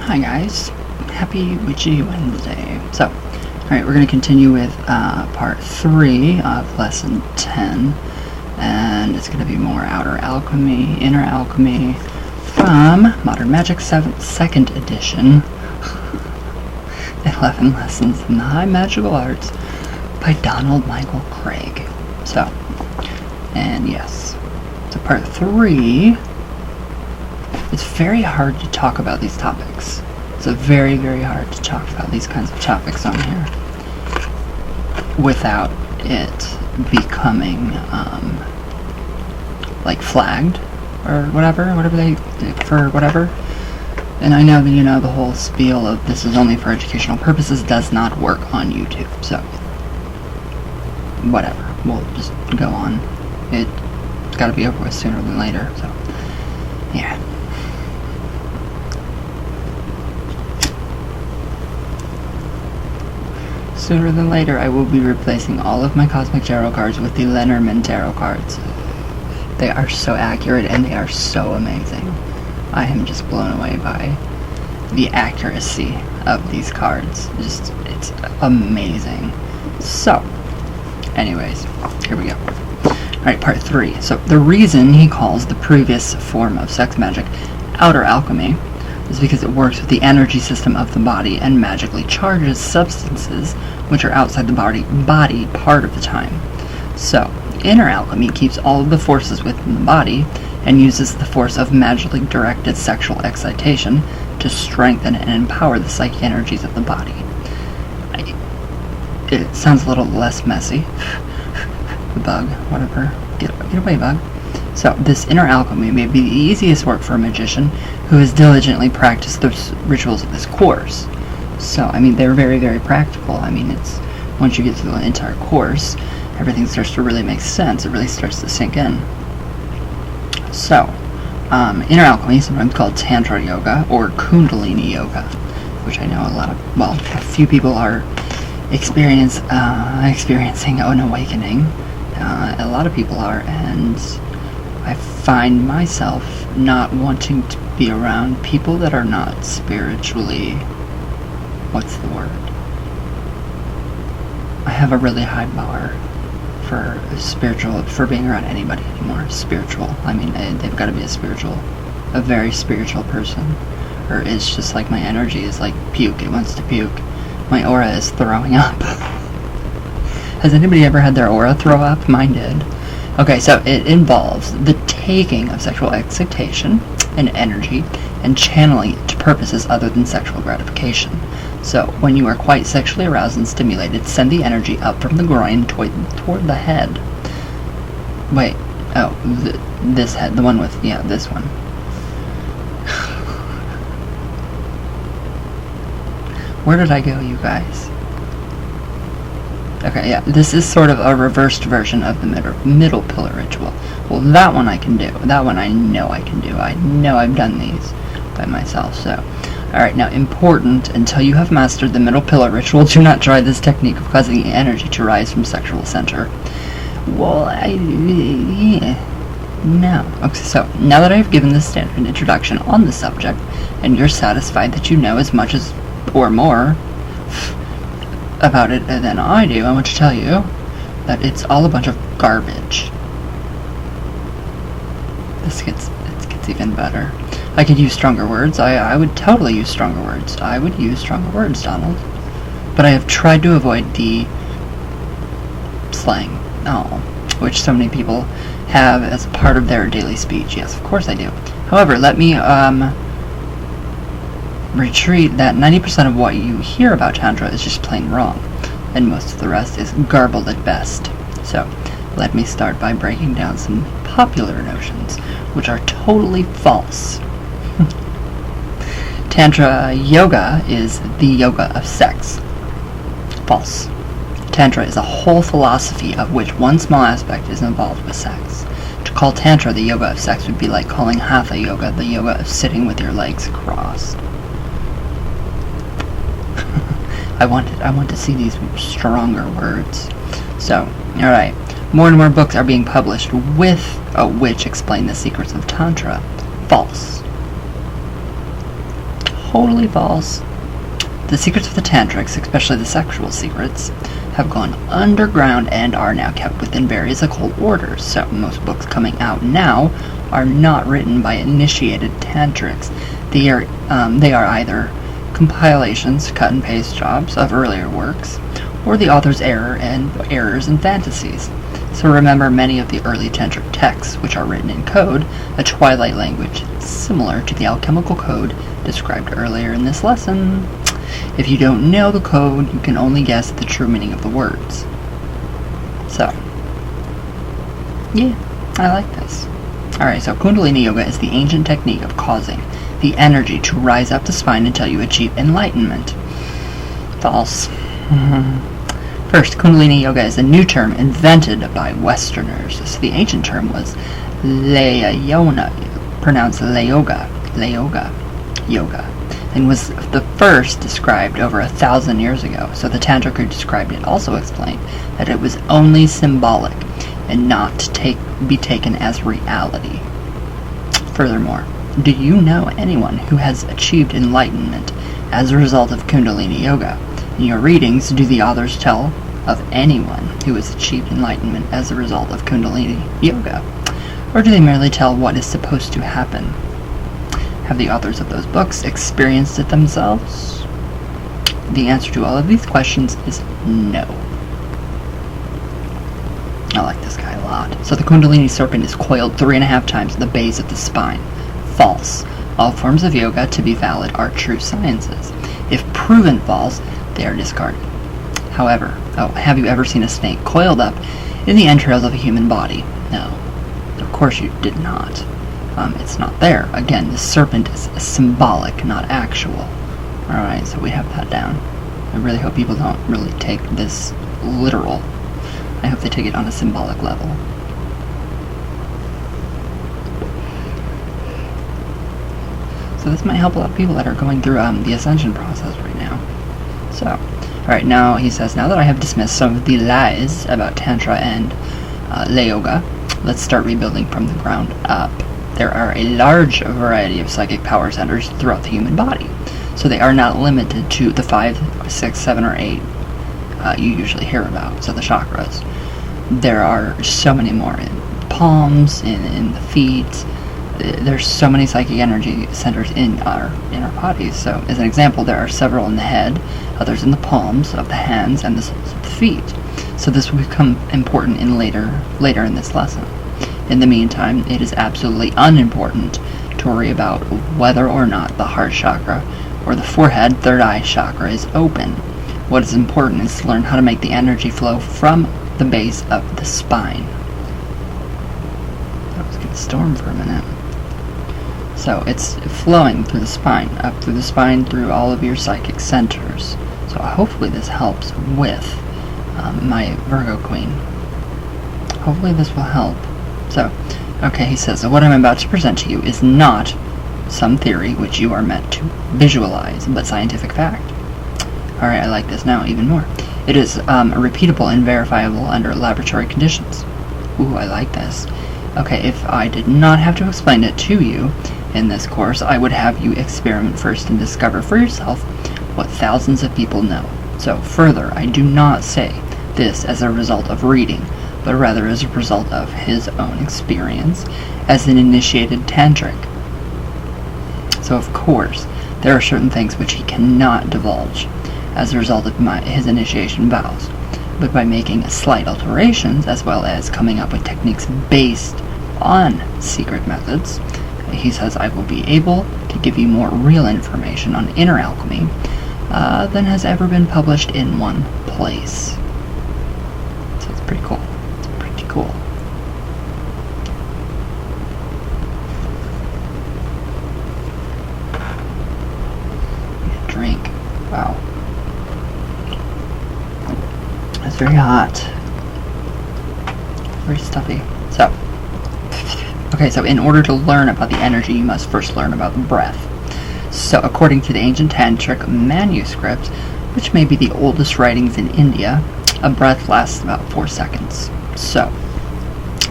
Hi guys, happy Witchy Wednesday. So, alright, we're going to continue with part 3 of lesson 10, and it's going to be more outer alchemy, inner alchemy, from Modern Magic 2nd edition, 11 Lessons in the High Magical Arts by Donald Michael Craig. So, and yes, so part 3, it's very hard to talk about these topics. It's very, very hard to talk about these kinds of topics on here without it becoming, like flagged or whatever they, for whatever. And I know that, you know, the whole spiel of this is only for educational purposes does not work on YouTube, so whatever, we'll just go on. It's gotta be over with sooner than later, so yeah. Sooner than later, I will be replacing all of my Cosmic Tarot cards with the Lenormand Tarot cards. They are so accurate and they are so amazing. I am just blown away by the accuracy of these cards. It's amazing. So, anyways, here we go. Alright, part 3. So, the reason he calls the previous form of sex magic outer alchemy is because it works with the energy system of the body and magically charges substances which are outside the body part of the time. So, inner alchemy keeps all of the forces within the body and uses the force of magically directed sexual excitation to strengthen and empower the psychic energies of the body. It sounds a little less messy. The bug, whatever. Get away, bug. So, this inner alchemy may be the easiest work for a magician who has diligently practiced the rituals of this course. So, I mean, they're very, very practical. I mean, it's, once you get through the entire course, everything starts to really make sense. It really starts to sink in. So, inner alchemy is sometimes called Tantra Yoga or Kundalini Yoga, which I know a few people are experiencing an awakening. A lot of people are, and I find myself not wanting to be around people that are not spiritually, what's the word? I have a really high bar for being around anybody anymore. Spiritual. I mean, they've got to be a very spiritual person, or it's just like my energy is like puke. It wants to puke. My aura is throwing up. Has anybody ever had their aura throw up? Mine did. Okay, so it involves the taking of sexual excitation and energy and channeling it to purposes other than sexual gratification. So, when you are quite sexually aroused and stimulated, send the energy up from the groin toward the head. Wait, this head, the one with, yeah, this one. Where did I go, you guys? Okay, yeah, this is sort of a reversed version of the middle pillar ritual. Well, that one I can do. That one I know I can do. I know I've done these by myself, so. Alright, now important, until you have mastered the middle pillar ritual, do not try this technique of causing the energy to rise from sexual center. Well, no. Okay, so, now that I have given this standard introduction on the subject, and you're satisfied that you know as much as, or more, about it than I do, I want to tell you that it's all a bunch of garbage. It gets even better. I could use stronger words. I would totally use stronger words. I would use stronger words, Donald. But I have tried to avoid the slang, which so many people have as a part of their daily speech. Yes, of course I do. However, let me retreat that 90% of what you hear about Tantra is just plain wrong, and most of the rest is garbled at best. So, let me start by breaking down some popular notions, which are totally false. Tantra Yoga is the yoga of sex. False. Tantra is a whole philosophy of which one small aspect is involved with sex. To call Tantra the yoga of sex would be like calling Hatha Yoga the yoga of sitting with your legs crossed. I want to see these stronger words. So, alright. More and more books are being published which explain the secrets of Tantra. False. totally false. The secrets of the tantrics, especially the sexual secrets, have gone underground and are now kept within various occult orders. So most books coming out now are not written by initiated tantrics. They are either compilations, cut and paste jobs of earlier works, or the author's errors and fantasies. So remember, many of the early tantric texts, which are written in code, a twilight language similar to the alchemical code described earlier in this lesson. If you don't know the code, you can only guess the true meaning of the words. So, yeah, I like this. Alright, so Kundalini Yoga is the ancient technique of causing the energy to rise up the spine until you achieve enlightenment. False. First, Kundalini Yoga is a new term invented by Westerners. So the ancient term was Layona, pronounced Layoga, yoga, and was the first described over 1,000 years ago. So the Tantric who described it also explained that it was only symbolic and not to be taken as reality. Furthermore, do you know anyone who has achieved enlightenment as a result of Kundalini Yoga? In your readings, do the authors tell of anyone who has achieved enlightenment as a result of Kundalini Yoga? Or do they merely tell what is supposed to happen? Have the authors of those books experienced it themselves? The answer to all of these questions is no. I like this guy a lot. So the Kundalini serpent is coiled 3.5 times at the base of the spine. False. All forms of yoga to be valid are true sciences. If proven false, they are discarded. However, have you ever seen a snake coiled up in the entrails of a human body? No. Of course you did not. It's not there. Again, the serpent is symbolic, not actual. Alright, so we have that down. I really hope people don't really take this literal. I hope they take it on a symbolic level. So this might help a lot of people that are going through the ascension process right now. So, alright, now he says, now that I have dismissed some of the lies about Tantra and Lay Yoga, let's start rebuilding from the ground up. There are a large variety of psychic power centers throughout the human body, so they are not limited to the 5, 6, 7, or 8 you usually hear about, so the chakras. There are so many more in palms, in the feet. There's so many psychic energy centers in our bodies. So as an example, there are several in the head, others in the palms of the hands, and the soles of the feet. So this will become important in later in this lesson. In the meantime, it is absolutely unimportant to worry about whether or not the heart chakra or the forehead, third eye chakra is open. What is important is to learn how to make the energy flow from the base of the spine. I was going to storm for a minute. So it's flowing through the spine, up through the spine, through all of your psychic centers. So hopefully this helps with my Virgo Queen. Hopefully this will help. So, okay, he says, so what I'm about to present to you is not some theory which you are meant to visualize, but scientific fact. Alright, I like this now even more. It is repeatable and verifiable under laboratory conditions. Ooh, I like this. Okay, if I did not have to explain it to you in this course, I would have you experiment first and discover for yourself what thousands of people know. So further, I do not say this as a result of reading, but rather as a result of his own experience as an initiated tantric. So of course, there are certain things which he cannot divulge as a result of his initiation vows, but by making slight alterations as well as coming up with techniques based on secret methods, he says, I will be able to give you more real information on inner alchemy than has ever been published in one place. So it's pretty cool. It's pretty cool. Drink. Wow. It's very hot. Very stuffy. So, okay, so in order to learn about the energy, you must first learn about the breath. So, according to the ancient tantric manuscript, which may be the oldest writings in India, a breath lasts about 4 seconds. So,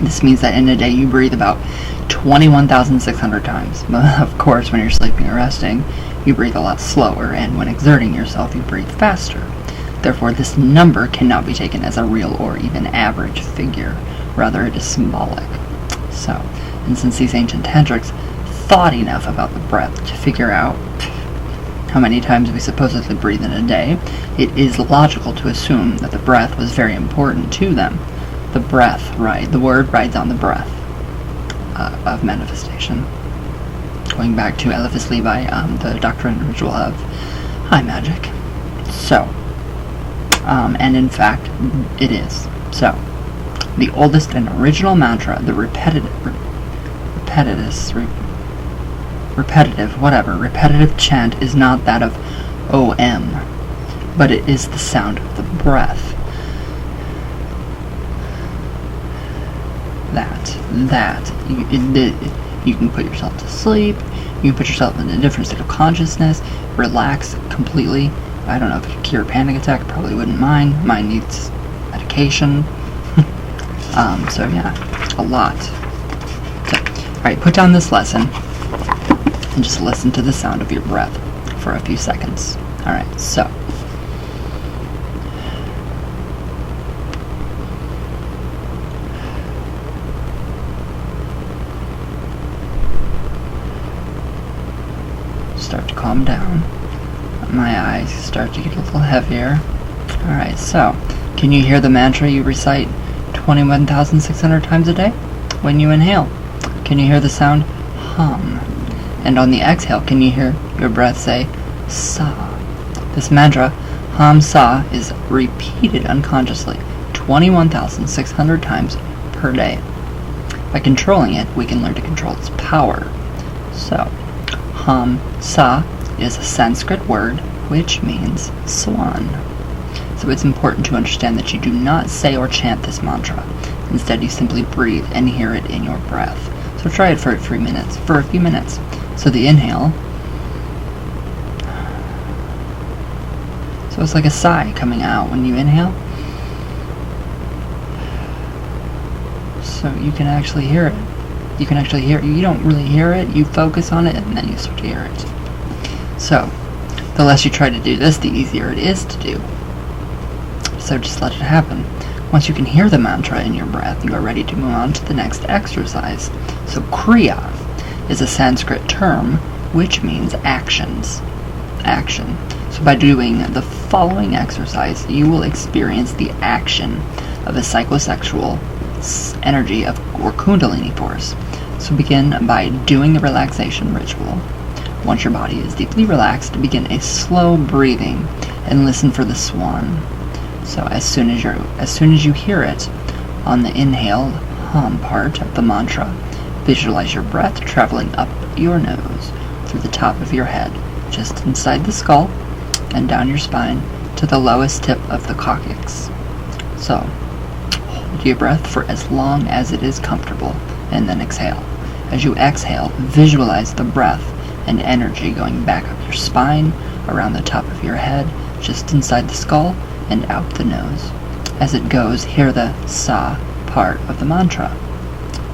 this means that in a day you breathe about 21,600 times. Of course, when you're sleeping or resting, you breathe a lot slower, and when exerting yourself, you breathe faster. Therefore, this number cannot be taken as a real or even average figure. Rather, it is symbolic. So, and since these ancient tantrics thought enough about the breath to figure out how many times we supposedly breathe in a day, it is logical to assume that the breath was very important to them. The breath, right? The word rides on the breath of manifestation. Going back to Eliphas Levi, the doctrine and ritual of high magic. So, and in fact, it is. So, the oldest and original mantra, the repetitive chant is not that of OM, but it is the sound of the breath. You can put yourself to sleep, you can put yourself in a different state of consciousness, relax completely. I don't know if it could cure a panic attack, probably wouldn't mind. Mine needs medication. So yeah, a lot. So, alright, put down this lesson and just listen to the sound of your breath for a few seconds. Alright, so. Start to calm down. My eyes start to get a little heavier. Alright, so, can you hear the mantra you recite 21,600 times a day? When you inhale, can you hear the sound hum? And on the exhale, can you hear your breath say sa? This mantra, Hamsa, is repeated unconsciously 21,600 times per day. By controlling it, we can learn to control its power. So, Hamsa is a Sanskrit word which means swan. So it's important to understand that you do not say or chant this mantra. Instead, you simply breathe and hear it in your breath. So try it for a few minutes. So the inhale. So it's like a sigh coming out when you inhale. So you can actually hear it. You don't really hear it, you focus on it, and then you start to hear it. So, the less you try to do this, the easier it is to do. So just let it happen. Once you can hear the mantra in your breath, you are ready to move on to the next exercise. So Kriya is a Sanskrit term which means actions. Action. So by doing the following exercise, you will experience the action of a psychosexual energy or Kundalini force. So begin by doing the relaxation ritual. Once your body is deeply relaxed, begin a slow breathing and listen for the swan. So as soon as you hear it on the inhale hum part of the mantra, visualize your breath traveling up your nose through the top of your head, just inside the skull and down your spine to the lowest tip of the coccyx. So hold your breath for as long as it is comfortable and then exhale. As you exhale, visualize the breath and energy going back up your spine, around the top of your head, just inside the skull, and out the nose. As it goes, hear the sa part of the mantra.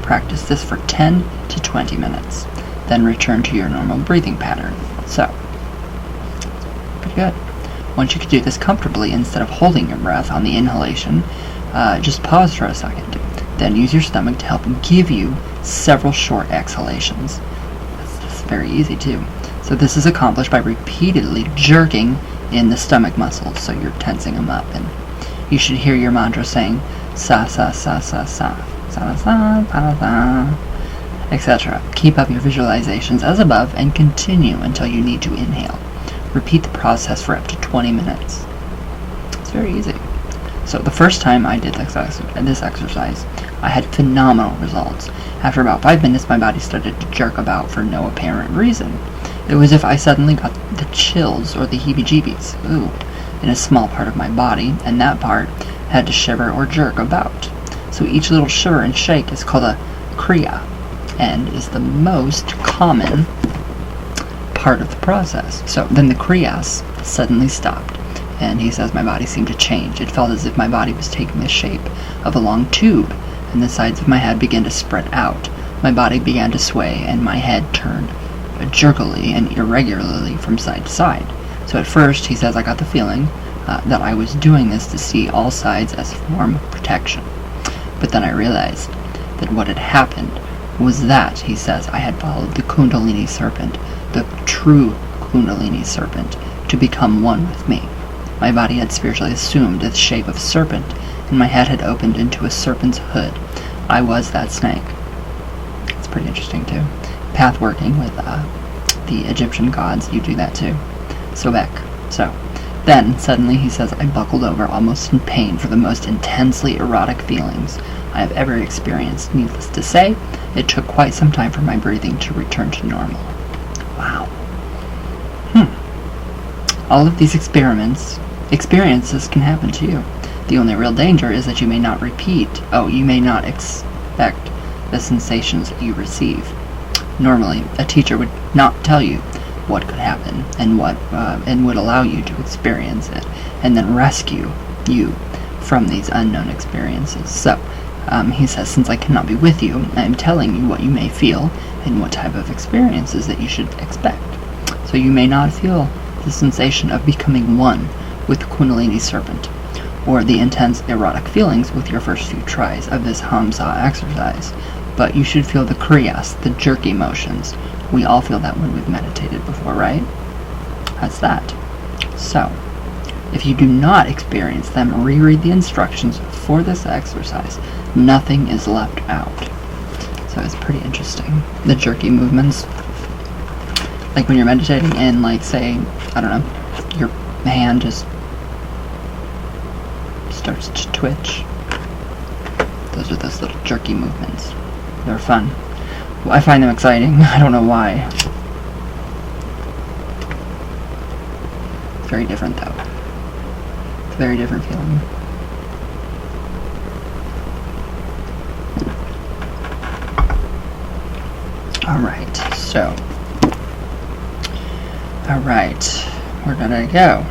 Practice this for 10 to 20 minutes. Then return to your normal breathing pattern. So, pretty good. Once you can do this comfortably, instead of holding your breath on the inhalation, just pause for a second. Then use your stomach to help give you several short exhalations. That's very easy too. So this is accomplished by repeatedly jerking in the stomach muscles, so you're tensing them up, and you should hear your mantra saying sa sa sa sa sa sa sa sa sa, etc. Keep up your visualizations as above and continue until you need to inhale. Repeat the process for up to 20 minutes. It's very easy. So the first time I did this exercise, I had phenomenal results. After about 5 minutes, my body started to jerk about for no apparent reason. It was as if I suddenly got the chills or the heebie-jeebies, in a small part of my body, and that part had to shiver or jerk about. So each little shiver and shake is called a Kriya, and is the most common part of the process. So then the Kriyas suddenly stopped, and he says my body seemed to change. It felt as if my body was taking the shape of a long tube, and the sides of my head began to spread out. My body began to sway, and my head turned jerkily and irregularly from side to side. So at first, he says, I got the feeling that I was doing this to see all sides as a form of protection. But then I realized that what had happened was that, he says, I had followed the Kundalini serpent, the true Kundalini serpent, to become one with me. My body had spiritually assumed the shape of a serpent, and my head had opened into a serpent's hood. I was that snake. It's pretty interesting, too. Path working with the Egyptian gods, you do that, too. So, then, suddenly, he says, I buckled over, almost in pain, for the most intensely erotic feelings I have ever experienced. Needless to say, it took quite some time for my breathing to return to normal. Wow. All of these experiences can happen to you. The only real danger is that you may not expect the sensations that you receive. Normally, a teacher would not tell you what could happen and would allow you to experience it and then rescue you from these unknown experiences. So, he says, since I cannot be with you, I am telling you what you may feel and what type of experiences that you should expect. So you may not feel the sensation of becoming one with the Kundalini serpent, or the intense erotic feelings with your first few tries of this Hamsa exercise, but you should feel the Kriyas, the jerky motions. We all feel that when we've meditated before, right? That's that. So, if you do not experience them, reread the instructions for this exercise. Nothing is left out. So it's pretty interesting. The jerky movements. Like when you're meditating and, like, say, I don't know, your hand just starts to twitch. Those are those little jerky movements. They're fun. Well, I find them exciting. I don't know why. It's very different, though. It's a very different feeling. Alright, so. Alright, where did I go?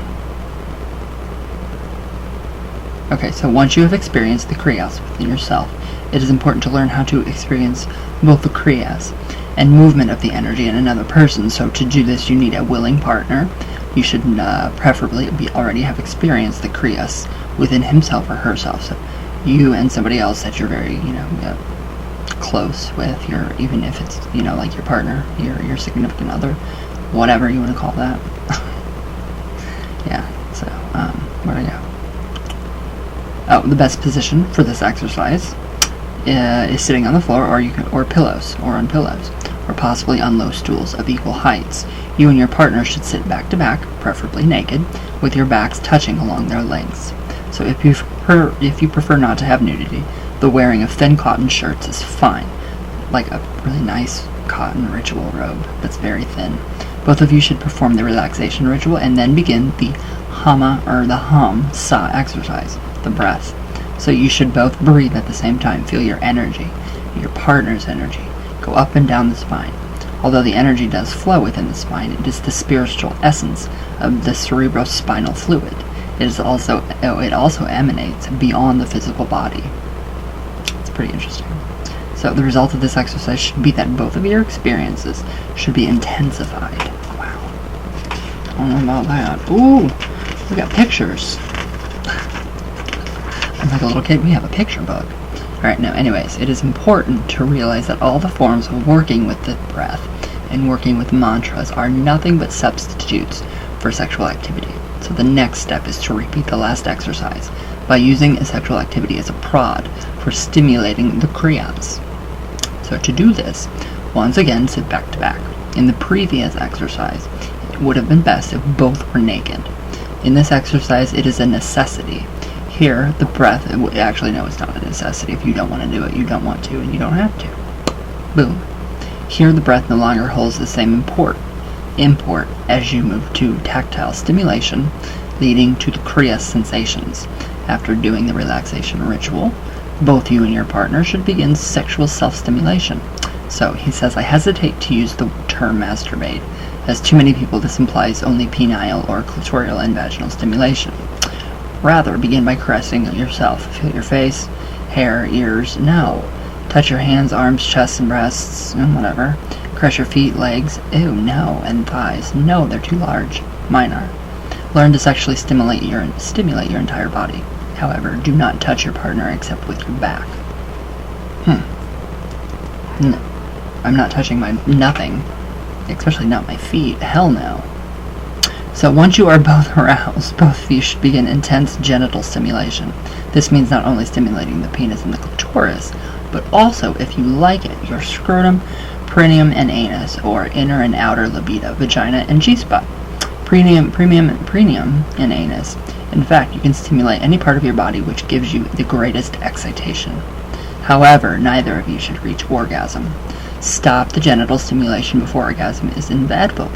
Okay, so once you have experienced the Kriyas within yourself, it is important to learn how to experience both the Kriyas and movement of the energy in another person. So to do this, you need a willing partner. You should preferably already have experienced the Kriyas within himself or herself. So you and somebody else that you're very, close with, even if it's, like your partner, your significant other, whatever you want to call that. Yeah, so, where'd I go? Oh, the best position for this exercise is sitting on the floor, or pillows, or on pillows, or possibly on low stools of equal heights. You and your partner should sit back to back, preferably naked, with your backs touching along their lengths. So if you prefer not to have nudity, the wearing of thin cotton shirts is fine, like a really nice cotton ritual robe that's very thin. Both of you should perform the relaxation ritual and then begin the Hama or the Hamsa exercise, the breath. So you should both breathe at the same time. Feel your energy, your partner's energy, go up and down the spine. Although the energy does flow within the spine, it is the spiritual essence of the cerebrospinal fluid. It also emanates beyond the physical body. It's pretty interesting. So the result of this exercise should be that both of your experiences should be intensified. Wow. I don't know about that. Ooh, we got pictures. I'm like a little kid, we have a picture book. Alright, now anyways, it is important to realize that all the forms of working with the breath and working with mantras are nothing but substitutes for sexual activity. So the next step is to repeat the last exercise by using a sexual activity as a prod for stimulating the Kriyas. So to do this, once again sit back to back. In the previous exercise, it would have been best if both were naked. In this exercise, it is a necessity. Here, the breath, actually no, it's not a necessity. If you don't want to do it, you don't want to, and you don't have to. Boom. Here, the breath no longer holds the same import as you move to tactile stimulation, leading to the Kriya sensations. After doing the relaxation ritual, both you and your partner should begin sexual self-stimulation. So, he says, I hesitate to use the term masturbate, as to many people this implies only penile or clitoral and vaginal stimulation. Rather, begin by caressing yourself. Feel your face, hair, ears. No. Touch your hands, arms, chest, and breasts, and whatever. Caress your feet, legs, ew, no, and thighs. No, they're too large. Mine are. Learn to sexually stimulate your entire body. However, do not touch your partner except with your back. No, I'm not touching nothing, especially not my feet. Hell no. So once you are both aroused, both of you should begin intense genital stimulation. This means not only stimulating the penis and the clitoris, but also, if you like it, your scrotum, perineum, and anus, or inner and outer libido, vagina, and G-spot. Perineum, and anus. In fact, you can stimulate any part of your body which gives you the greatest excitation. However, neither of you should reach orgasm. Stop the genital stimulation before orgasm is inevitable,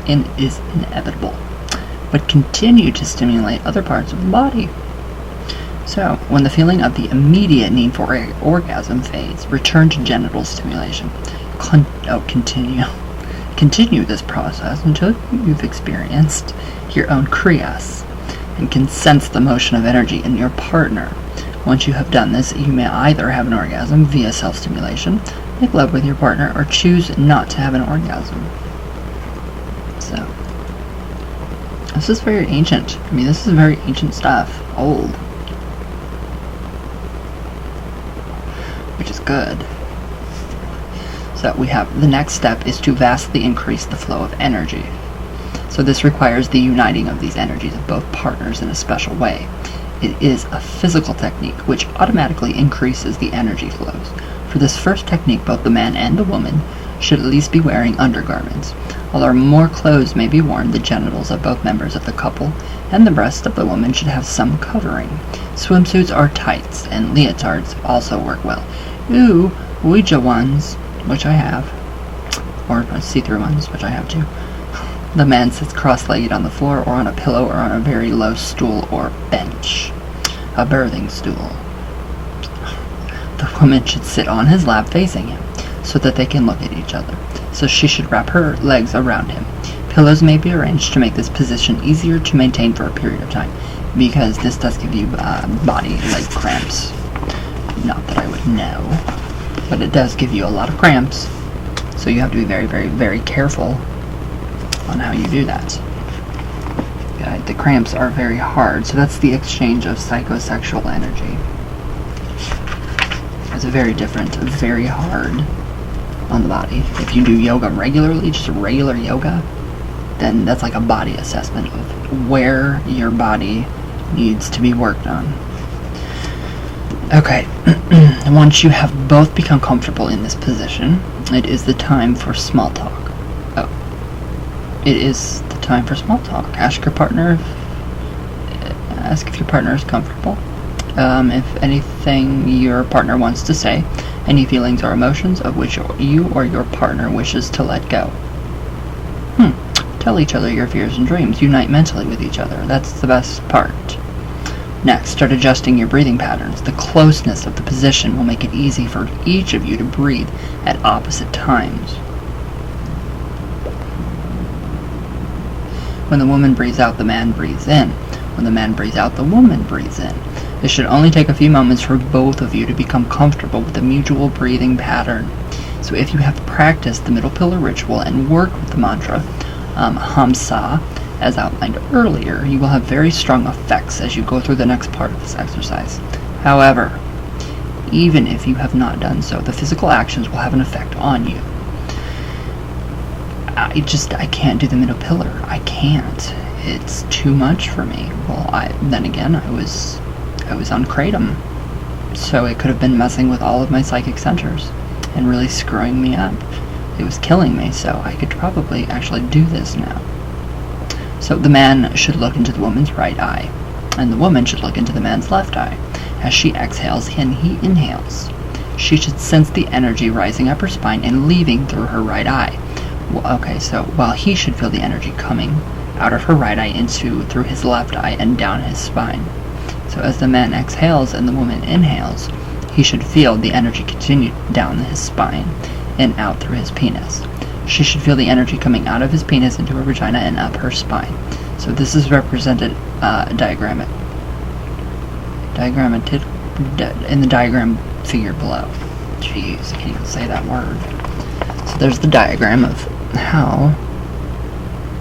but continue to stimulate other parts of the body. So, when the feeling of the immediate need for orgasm fades, return to genital stimulation. Continue this process until you've experienced your own Kriyas and can sense the motion of energy in your partner. Once you have done this, you may either have an orgasm via self-stimulation, make love with your partner, or choose not to have an orgasm. So, this is very ancient. I mean, this is very ancient stuff. Old. Which is good. So we have the next step is to vastly increase the flow of energy. So this requires the uniting of these energies of both partners in a special way. It is a physical technique which automatically increases the energy flows. For this first technique, both the man and the woman should at least be wearing undergarments. Although more clothes may be worn, the genitals of both members of the couple and the breast of the woman should have some covering. Swimsuits or tights and leotards also work well. Ooh, Ouija ones, which I have, or see-through ones, which I have too. The man sits cross-legged on the floor or on a pillow or on a very low stool or bench, a birthing stool. The woman should sit on his lap facing him so that they can look at each other. So she should wrap her legs around him. Pillows may be arranged to make this position easier to maintain for a period of time, because this does give you body leg cramps. Not that I would know, but it does give you a lot of cramps. So you have to be very, very, very careful on how you do that. Yeah, the cramps are very hard, so that's the exchange of psychosexual energy. It's very different, very hard on the body. If you do yoga regularly, just regular yoga, then that's like a body assessment of where your body needs to be worked on. Okay, once you have both become comfortable in this position, it is the time for small talk. It is the time for small talk. Ask if your partner is comfortable. If anything your partner wants to say, any feelings or emotions of which you or your partner wishes to let go. Tell each other your fears and dreams. Unite mentally with each other. That's the best part. Next, start adjusting your breathing patterns. The closeness of the position will make it easy for each of you to breathe at opposite times. When the woman breathes out, the man breathes in. When the man breathes out, the woman breathes in. It should only take a few moments for both of you to become comfortable with the mutual breathing pattern. So if you have practiced the middle pillar ritual and worked with the mantra, Hamsa, as outlined earlier, you will have very strong effects as you go through the next part of this exercise. However, even if you have not done so, the physical actions will have an effect on you. I can't do the middle pillar. I can't. It's too much for me. Well, then again, I was on kratom, so it could have been messing with all of my psychic centers and really screwing me up. It was killing me, so I could probably actually do this now. So the man should look into the woman's right eye, and the woman should look into the man's left eye. As she exhales and he inhales, she should sense the energy rising up her spine and leaving through her right eye. Okay, so while he should feel the energy coming out of her right eye through his left eye and down his spine. So as the man exhales and the woman inhales, he should feel the energy continue down his spine and out through his penis. She should feel the energy coming out of his penis into her vagina and up her spine. So this is represented in the diagram figure below. Jeez, I can't even say that word. So there's the diagram of how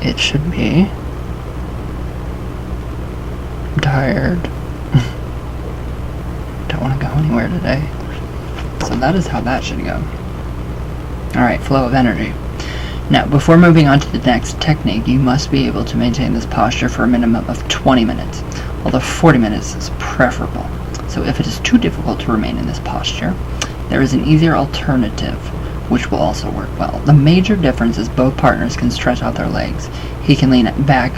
it should be. I'm tired. Don't want to go anywhere today. So that is how that should go. Alright, flow of energy. Now, before moving on to the next technique, you must be able to maintain this posture for a minimum of 20 minutes, although 40 minutes is preferable. So if it is too difficult to remain in this posture, there is an easier alternative, which will also work well. The major difference is both partners can stretch out their legs. He can lean back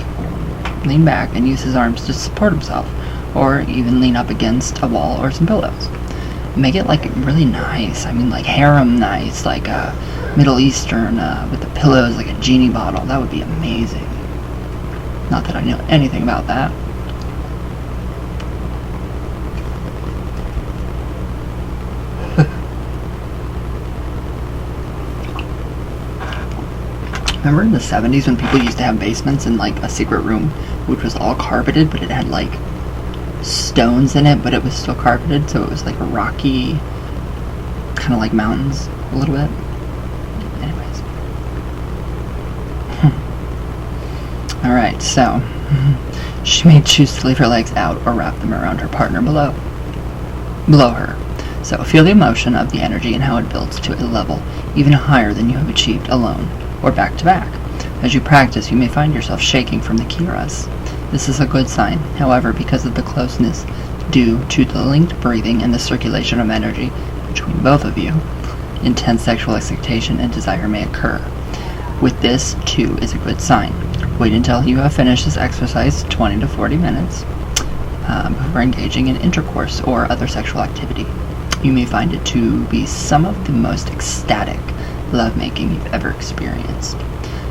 and use his arms to support himself, or even lean up against a wall or some pillows. Make it like really nice. I mean, like harem nice, like Middle Eastern with the pillows, like a genie bottle. That would be amazing. Not that I know anything about that. Remember in the 70s when people used to have basements in like a secret room which was all carpeted, but it had like stones in it, but it was still carpeted, so it was like a rocky, kind of like mountains a little bit. Anyways. Alright, so she may choose to leave her legs out or wrap them around her partner below her. So feel the emotion of the energy and how it builds to a level even higher than you have achieved alone or back to back. As you practice, you may find yourself shaking from the kiras. This is a good sign. However, because of the closeness due to the linked breathing and the circulation of energy between both of you, intense sexual excitation and desire may occur. With this, too, is a good sign. Wait until you have finished this exercise, 20 to 40 minutes, before engaging in intercourse or other sexual activity. You may find it to be some of the most ecstatic lovemaking you've ever experienced.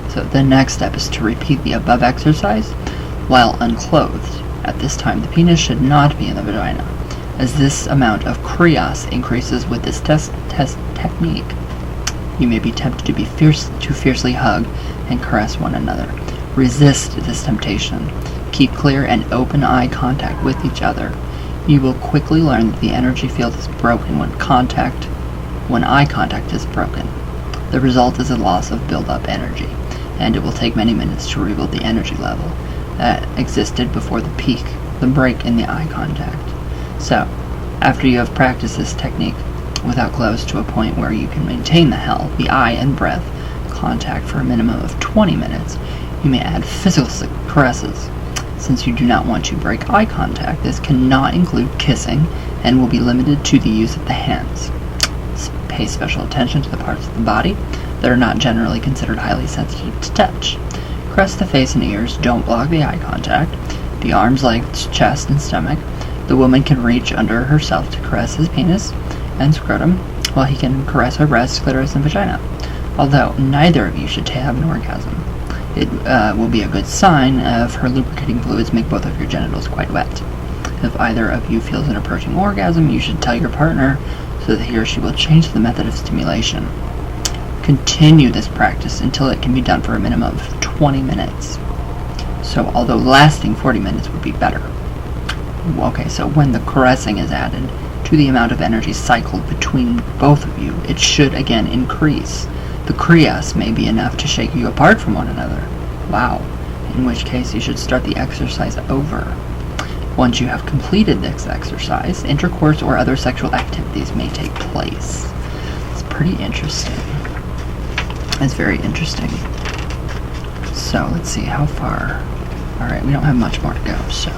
So the next step is to repeat the above exercise while unclothed. At this time, the penis should not be in the vagina, as this amount of Kriya increases with this test technique. You may be tempted to fiercely hug and caress one another. Resist this temptation. Keep clear and open eye contact with each other. You will quickly learn that the energy field is broken when eye contact is broken. The result is a loss of build-up energy, and it will take many minutes to rebuild the energy level that existed before the break in the eye contact. So, after you have practiced this technique without clothes to a point where you can maintain the eye and breath contact for a minimum of 20 minutes, you may add physical caresses. Since you do not want to break eye contact, this cannot include kissing and will be limited to the use of the hands. Pay special attention to the parts of the body that are not generally considered highly sensitive to touch. Caress the face and ears, don't block the eye contact. The arms, legs, chest, and stomach. The woman can reach under herself to caress his penis and scrotum, while he can caress her breasts, clitoris, and vagina. Although neither of you should have an orgasm, it will be a good sign if her lubricating fluids make both of your genitals quite wet. If either of you feels an approaching orgasm, you should tell your partner so that he or she will change the method of stimulation. Continue this practice until it can be done for a minimum of 20 minutes. So, although lasting 40 minutes would be better. Okay, so when the caressing is added to the amount of energy cycled between both of you, it should again increase. The Kriyas may be enough to shake you apart from one another. Wow. In which case you should start the exercise over. Once you have completed this exercise, intercourse or other sexual activities may take place. It's pretty interesting. It's very interesting. So, let's see, how far? Alright, we don't have much more to go, so.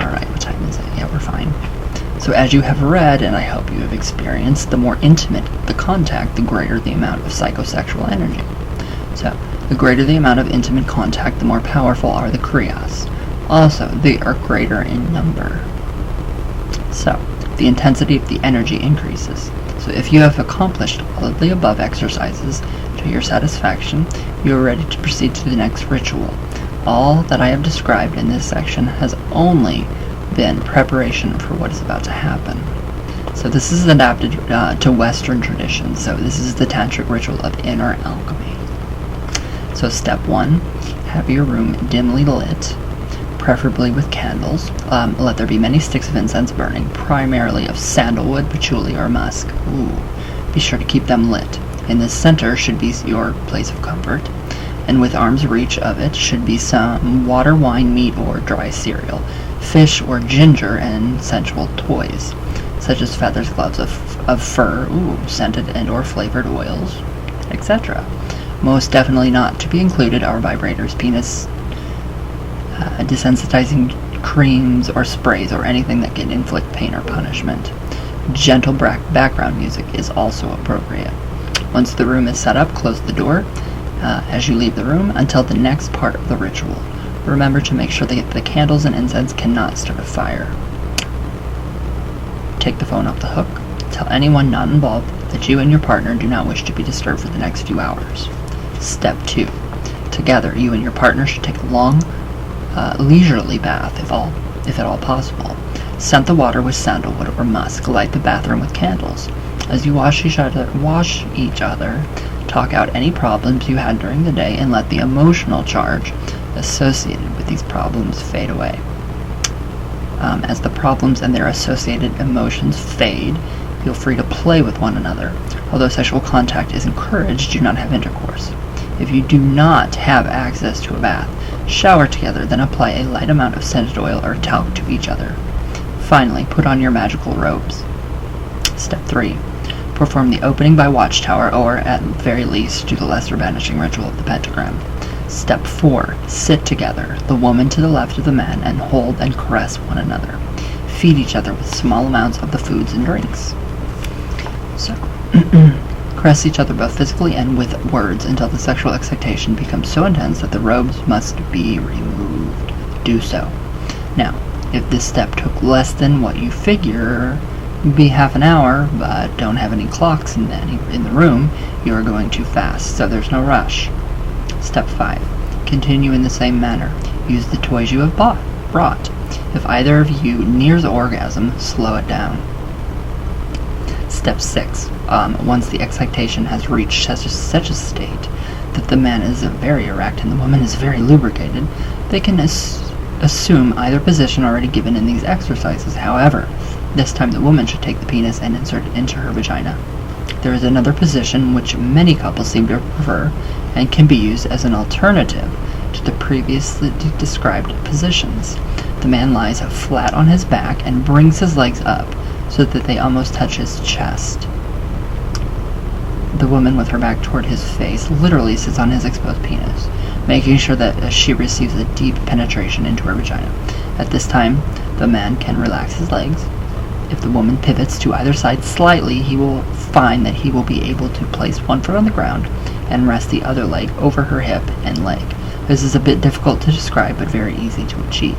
Alright, what time is it? Yeah, we're fine. So as you have read, and I hope you have experienced, the more intimate the contact, the greater the amount of psychosexual energy. So, the greater the amount of intimate contact, the more powerful are the Kriyas. Also, they are greater in number. So, the intensity of the energy increases. So if you have accomplished all of the above exercises to your satisfaction, you are ready to proceed to the next ritual. All that I have described in this section has only been preparation for what is about to happen. So this is adapted to Western tradition. So this is the tantric ritual of inner alchemy. So step 1, have your room dimly lit preferably with candles. Let there be many sticks of incense burning, primarily of sandalwood, patchouli, or musk. Ooh. Be sure to keep them lit. In the center should be your place of comfort, and with arm's reach of it should be some water, wine, meat, or dry cereal, fish or ginger, and sensual toys, such as feathers, gloves of fur, scented and or flavored oils, etc. Most definitely not to be included are vibrators, penis desensitizing creams or sprays, or anything that can inflict pain or punishment. Gentle background music is also appropriate. Once the room is set up, close the door as you leave the room until the next part of the ritual. Remember to make sure that the candles and incense cannot start a fire. Take the phone off the hook. Tell anyone not involved that you and your partner do not wish to be disturbed for the next few hours. Step 2. Together, you and your partner should take a long, leisurely bath, if at all possible. Scent the water with sandalwood or musk. Light the bathroom with candles. As you wash each other, talk out any problems you had during the day, and let the emotional charge associated with these problems fade away. As the problems and their associated emotions fade, feel free to play with one another. Although sexual contact is encouraged, do not have intercourse. If you do not have access to a bath, shower together, then apply a light amount of scented oil or talc to each other. Finally, put on your magical robes. Step 3. Perform the opening by watchtower, or at very least do the lesser banishing ritual of the pentagram. Step 4. Sit together, the woman to the left of the man, and hold and caress one another. Feed each other with small amounts of the foods and drinks. So, caress each other both physically and with words until the sexual excitation becomes so intense that the robes must be removed. Do so. Now, if this step took less than what you figure be half an hour, but don't have any clocks in the room, you are going too fast, so there's no rush. Step 5. Continue in the same manner. Use the toys you have brought. If either of you nears orgasm, slow it down. Step 6. Once the excitation has reached such a state that the man is very erect and the woman is very lubricated, they can assume either position already given in these exercises. However, this time the woman should take the penis and insert it into her vagina. There is another position which many couples seem to prefer and can be used as an alternative to the previously described positions. The man lies flat on his back and brings his legs up so that they almost touch his chest. The woman, with her back toward his face, literally sits on his exposed penis, making sure that she receives a deep penetration into her vagina. At this time, the man can relax his legs. If the woman pivots to either side slightly, he will find that he will be able to place one foot on the ground and rest the other leg over her hip and leg. This is a bit difficult to describe, but very easy to achieve.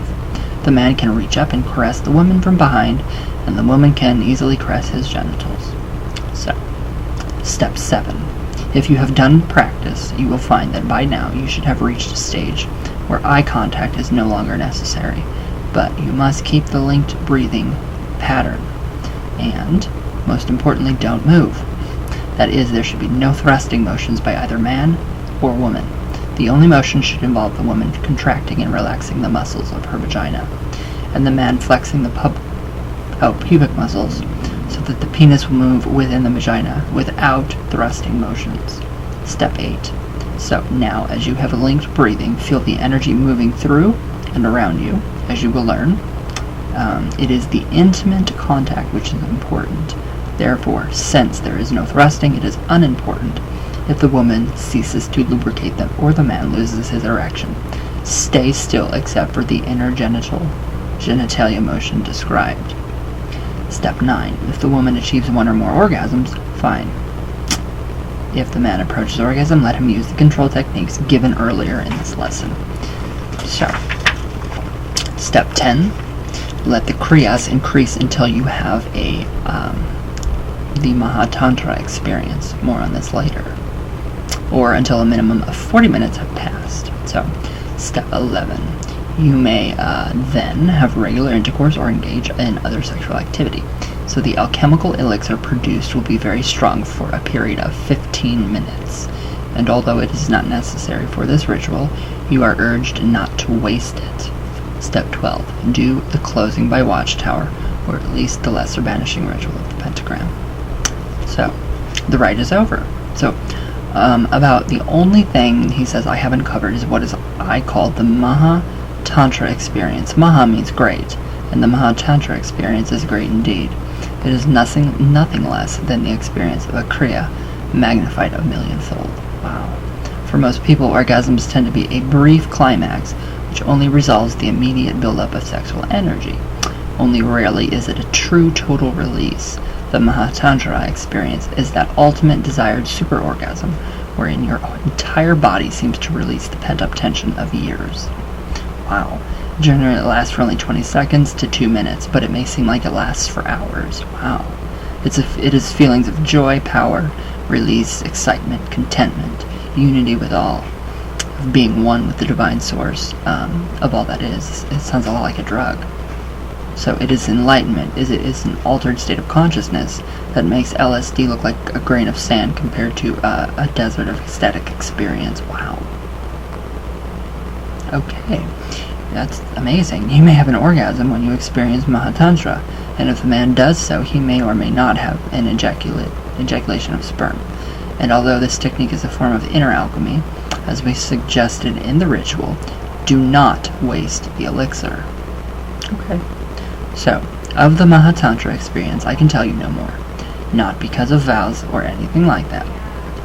The man can reach up and caress the woman from behind, and the woman can easily caress his genitals. So, Step 7. If you have done practice, you will find that by now you should have reached a stage where eye contact is no longer necessary, but you must keep the linked breathing pattern, and, most importantly, don't move. That is, there should be no thrusting motions by either man or woman. The only motion should involve the woman contracting and relaxing the muscles of her vagina, and the man flexing the pubic muscles so that the penis will move within the vagina without thrusting motions. Step 8. So now, as you have linked breathing, feel the energy moving through and around you, as you will learn. It is the intimate contact which is important. Therefore, since there is no thrusting, it is unimportant if the woman ceases to lubricate them or the man loses his erection. Stay still except for the inner genitalia motion described. Step 9. If the woman achieves one or more orgasms, fine. If the man approaches orgasm, let him use the control techniques given earlier in this lesson. So, Step 10. Let the Kriyas increase until you have the Mahatantra experience. More on this later. Or until a minimum of 40 minutes have passed. So, Step 11. You may then have regular intercourse or engage in other sexual activity. So the alchemical elixir produced will be very strong for a period of 15 minutes. And although it is not necessary for this ritual, you are urged not to waste it. Step 12. Do the closing by watchtower, or at least the lesser banishing ritual of the pentagram. So, the rite is over. So, about the only thing he says I haven't covered is what I call the Maha Tantra experience. Maha means great, and the Maha Tantra experience is great indeed. It is nothing less than the experience of a Kriya magnified a millionfold. Wow. For most people, orgasms tend to be a brief climax, which only resolves the immediate buildup of sexual energy. Only rarely is it a true total release. The Mahatantra experience is that ultimate desired superorgasm, wherein your entire body seems to release the pent-up tension of years. Wow. Generally it lasts for only 20 seconds to 2 minutes, but it may seem like it lasts for hours. Wow. It is feelings of joy, power, release, excitement, contentment, unity with all, of being one with the divine source, of all that is. It sounds a lot like a drug. So it is enlightenment, it is an altered state of consciousness that makes LSD look like a grain of sand compared to a desert of ecstatic experience. Wow. Okay, that's amazing. You may have an orgasm when you experience Mahatantra, and if a man does so, he may or may not have an ejaculation of sperm. And although this technique is a form of inner alchemy, as we suggested in the ritual, do not waste the elixir. Okay. So, of the Mahatantra experience, I can tell you no more. Not because of vows or anything like that,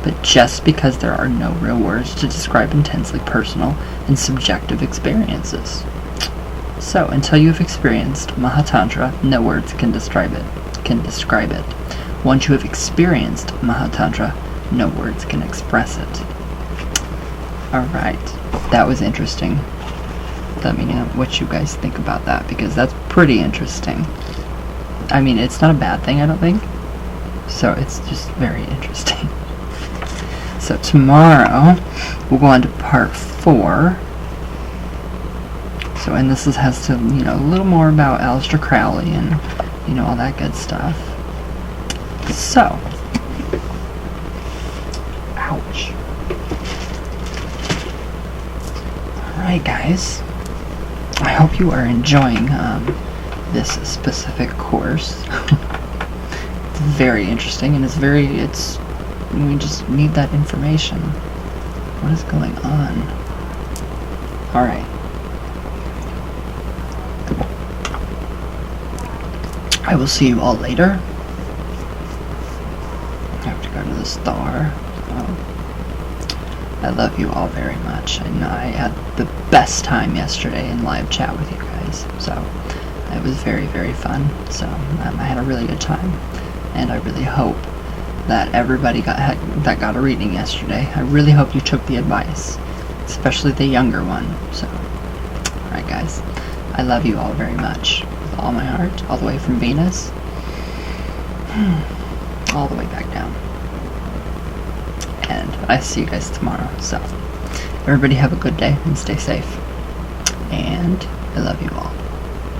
but just because there are no real words to describe intensely personal and subjective experiences. So, until you have experienced Mahatantra, no words can describe it. Once you have experienced Mahatantra, no words can express it. Alright, that was interesting. Let me know what you guys think about that, because that's pretty interesting. I mean, it's not a bad thing, I don't think. So it's just very interesting. So tomorrow, we'll go on to part 4. So, and this has to, a little more about Aleister Crowley and, all that good stuff. So, ouch. Alright guys, I hope you are enjoying this specific course. It's very interesting, and we just need that information. What is going on? Alright. I will see you all later. I have to go to the star. I love you all very much, and I had the best time yesterday in live chat with you guys, so it was very, very fun. So I had a really good time, and I really hope that everybody that got a reading yesterday, I really hope you took the advice, especially the younger one. So, alright guys, I love you all very much, with all my heart, all the way from Venus, all the way back down. And I see you guys tomorrow. So, everybody have a good day and stay safe. And I love you all.